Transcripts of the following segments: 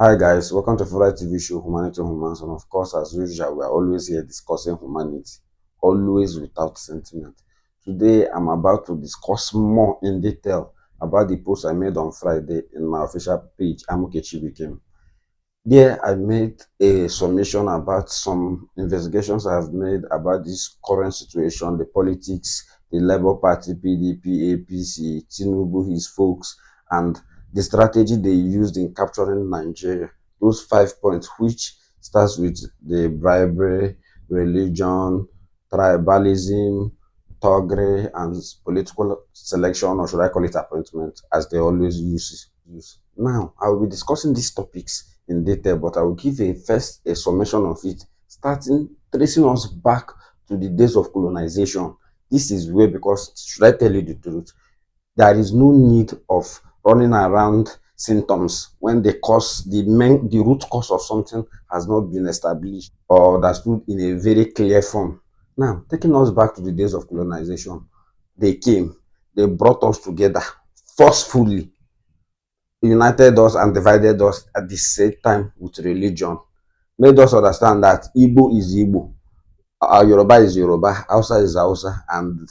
Hi guys, welcome to Fluoride TV show Humanity Humans, and of course, as usual, we are always here discussing humanity, always without sentiment. Today, I'm about to discuss more in detail about the post I made on Friday in my official page, Amukechi Became. There, I made a summation about some investigations I have made about this current situation, the politics, the Labour Party, PDP, APC, Tinubu, his folks, and the strategy they used in capturing Nigeria. Those 5 points, which starts with the bribery, religion, tribalism, thuggery, and political selection, or should I call it appointment, as they always use. Now, I will be discussing these topics in detail, but I will give a summation of it, starting tracing us back to the days of colonization. This is where, because should I tell you the truth, there is no need of running around symptoms when the root cause of something has not been established or understood in a very clear form. Now, taking us back to the days of colonization, they came, they brought us together forcefully, united us and divided us at the same time with religion, made us understand that Igbo is Igbo, Yoruba is Yoruba, Hausa is Hausa, and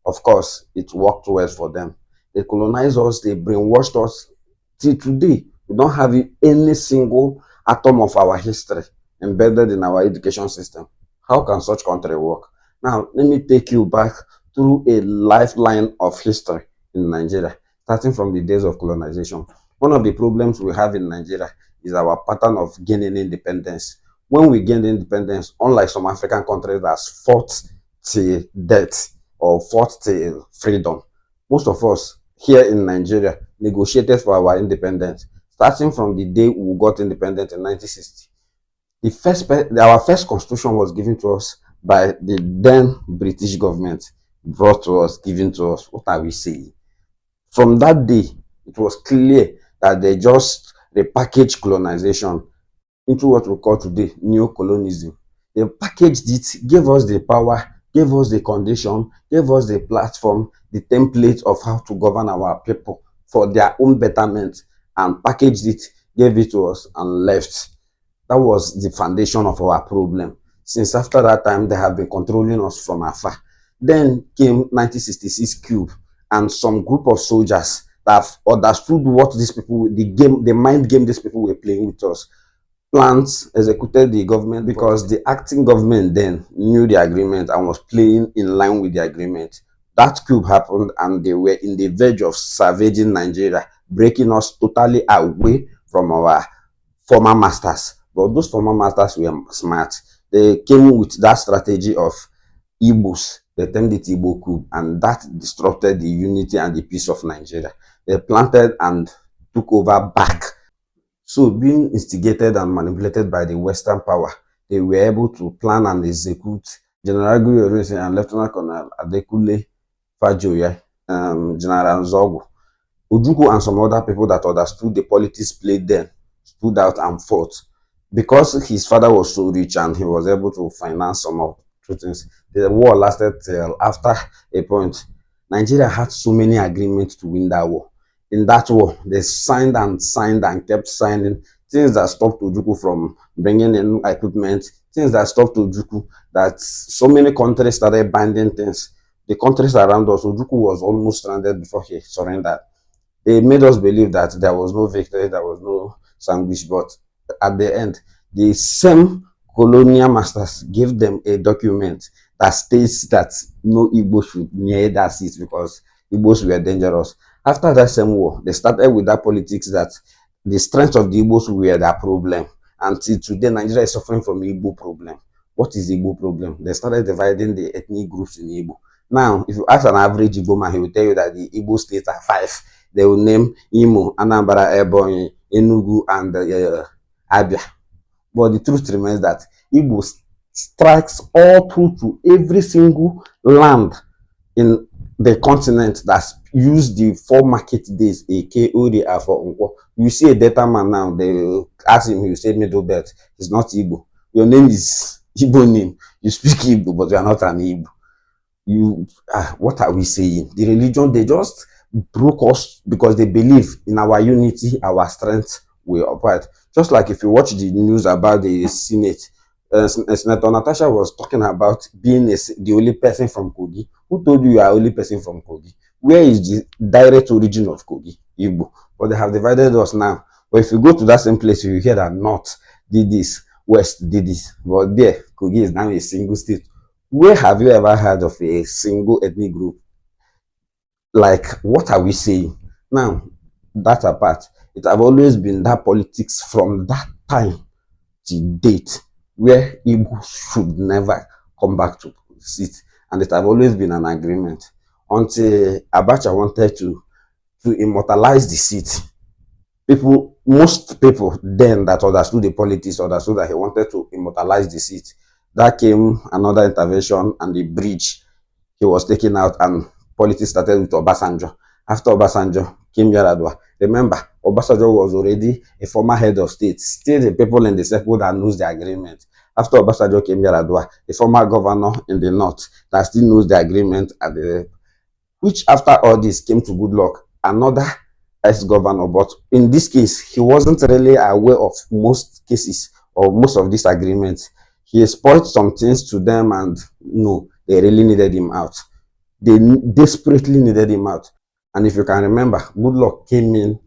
of course, it worked well for them. They colonized us, they brainwashed us. Till today, we don't have any single atom of our history embedded in our education system. How can such country work? Now, let me take you back through a lifeline of history in Nigeria, starting from the days of colonization. One of the problems we have in Nigeria is our pattern of gaining independence. When we gained independence, unlike some African countries that fought till death or fought till freedom, most of us here in Nigeria negotiated for our independence, starting from the day we got independent in 1960. Our first constitution was given to us by the then British government, brought to us, given to us. What are we saying? From that day, it was clear that they just repackaged colonization into what we call today neo-colonialism. They packaged it, gave us the power, gave us the condition, gave us the platform, the template of how to govern our people for their own betterment, and packaged it, gave it to us, and left. That was the foundation of our problem. Since after that time, they have been controlling us from afar. Then came 1966 coup, and some group of soldiers that have understood what these people, the mind game these people were playing with us, plans, executed the government, because the acting government then knew the agreement and was playing in line with the agreement. That coup happened, and they were in the verge of savaging Nigeria, breaking us totally away from our former masters. But those former masters were smart. They came with that strategy of Igbos. They termed it Igbo coup, and that disrupted the unity and the peace of Nigeria. They planted and took over back. So, being instigated and manipulated by the Western power, they were able to plan and execute General Guyorese and Lieutenant Colonel Adekule Fajoye, General Nzogu. Ojukwu and some other people that understood the politics played then stood out and fought. Because his father was so rich and he was able to finance some of two things, the war lasted till after a point. Nigeria had so many agreements to win that war. In that war, they signed and kept signing things that stopped Ojukwu from bringing in equipment, things that stopped Ojukwu, that so many countries started binding things. The countries around us, Ojukwu was almost stranded before he surrendered. They made us believe that there was no victory, there was no sandwich, but at the end, the same colonial masters gave them a document that states that no Igbo should near that seat because Igbos were dangerous. After that same war, they started with that politics that the strength of the Igbos were their problem. Until today, Nigeria is suffering from Igbo problem. What is Igbo problem? They started dividing the ethnic groups in Igbo. Now, if you ask an average Igbo man, he will tell you that the Igbo states are five. They will name Imo, Anambra, Ebonyi, Enugu, and Abia. But the truth remains that Igbo strikes all through to every single land in the continent that's used the 4 market days, aka ODA for Nkwo. You see a data man now, they ask him, he will say Middle Belt. He's not Igbo. Your name is Igbo name. You speak Igbo, but you are not an Igbo. What are we saying? The religion, they just broke us because they believe in our unity, our strength, will upright. Just like if you watch the news about the Senate, Senator Natasha was talking about being the only person from Kogi. Who told you are only person from Kogi? Where is the direct origin of Kogi? Igbo. But they have divided us now. But if you go to that same place, you hear that North did this, West did this. But there, Kogi is now a single state. Where have you ever heard of a single ethnic group? Like, what are we saying? Now, that apart, it have always been that politics from that time to date where Igbo should never come back to sit. And it have always been an agreement until Abacha wanted to immortalize the seat. Most people then that understood the politics understood that he wanted to immortalize the seat. That came another intervention and the bridge he was taken out, and politics started with Obasanjo. After Obasanjo came Yaradua. Remember, Obasanjo was already a former head of state, still the people in the circle that knows the agreement. After Obasanjo came Yaradua, a former governor in the north that still knows the agreement at the which after all this came to good luck, another ex-governor, but in this case, he wasn't really aware of most cases or most of these agreements. He spoiled some things to them and no, they really needed him out. They desperately needed him out. And if you can remember, Goodluck came in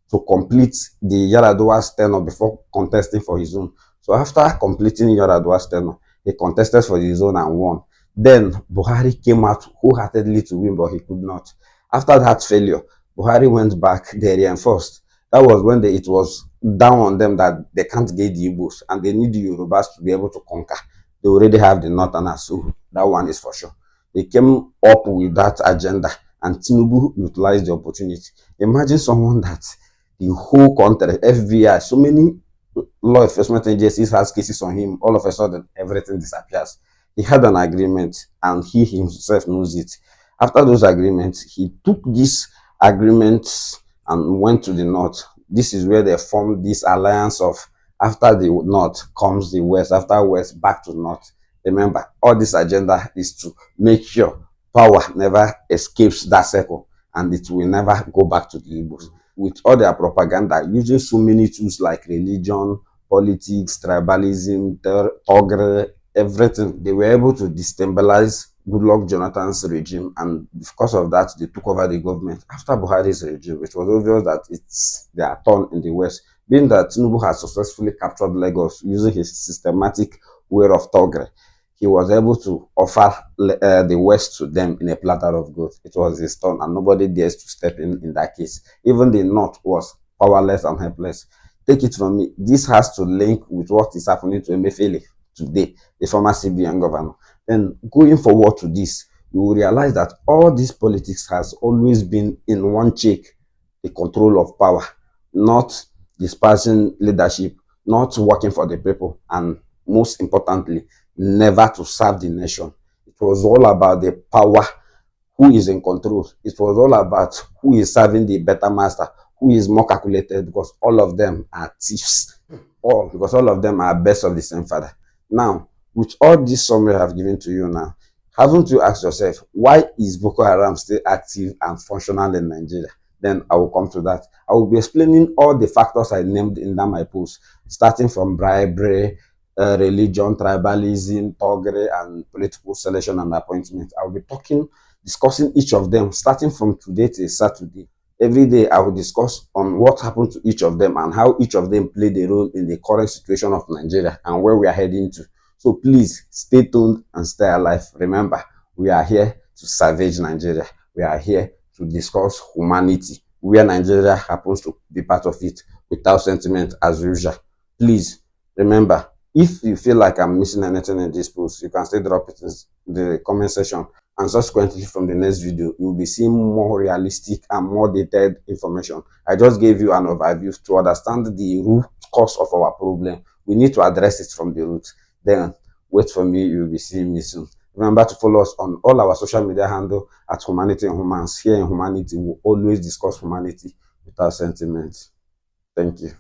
to complete the Yaradua's tenure before contesting for his own. So after completing Yaradua's tenure, he contested for his own and won. Then Buhari came out wholeheartedly to win, but he could not. After that failure, Buhari went back, they reinforced. That was when it was down on them that they can't get the Igbos and they need the Yorubas to be able to conquer. They already have the Northerners, so that one is for sure. They came up with that agenda and Tinubu utilized the opportunity. Imagine someone that the whole country, FBI, so many law enforcement agencies has cases on him, all of a sudden everything disappears. He had an agreement and he himself knows it. After those agreements, he took these agreements and went to the north. This is where they formed this alliance of after the north comes the west, after west back to north. Remember, all this agenda is to make sure power never escapes that circle and it will never go back to the Igbos. With all their propaganda, using so many tools like religion, politics, tribalism, togre, everything, they were able to destabilize Goodluck Jonathan's regime, and because of that, they took over the government. After Buhari's regime, it was obvious that it's their turn in the West, being that Tinubu has successfully captured Lagos using his systematic way of togre. He was able to offer the West to them in a platter of gold. It was his turn, and nobody dares to step in that case. Even the North was powerless and helpless. Take it from me, this has to link with what is happening to Emefiele today, the former CBN governor. Then going forward to this, you will realize that all this politics has always been in one check, the control of power, not dispersing leadership, not working for the people, and most importantly, never to serve the nation. It was all about the power, who is in control. It was all about who is serving the better master, who is more calculated, because all of them are thieves. All because all of them are best of the same father. Now, with all this summary I've given to you now, haven't you asked yourself, why is Boko Haram still active and functional in Nigeria? Then I will come to that. I will be explaining all the factors I named in that my post, starting from bribery, religion, tribalism, toggery, and political selection and appointment. I will be discussing each of them, starting from today till Saturday. Every day, I will discuss on what happened to each of them and how each of them played a role in the current situation of Nigeria and where we are heading to. So please stay tuned and stay alive. Remember, we are here to salvage Nigeria. We are here to discuss humanity, where Nigeria happens to be part of it without sentiment as usual. Please remember, if you feel like I'm missing anything in this post, you can still drop it in the comment section. And subsequently from the next video, you'll be seeing more realistic and more detailed information. I just gave you an overview to understand the root cause of our problem. We need to address it from the root. Then wait for me, you'll be seeing me soon. Remember to follow us on all our social media handle at Humanity and Humans. Here in Humanity, we always discuss humanity without sentiment. Thank you.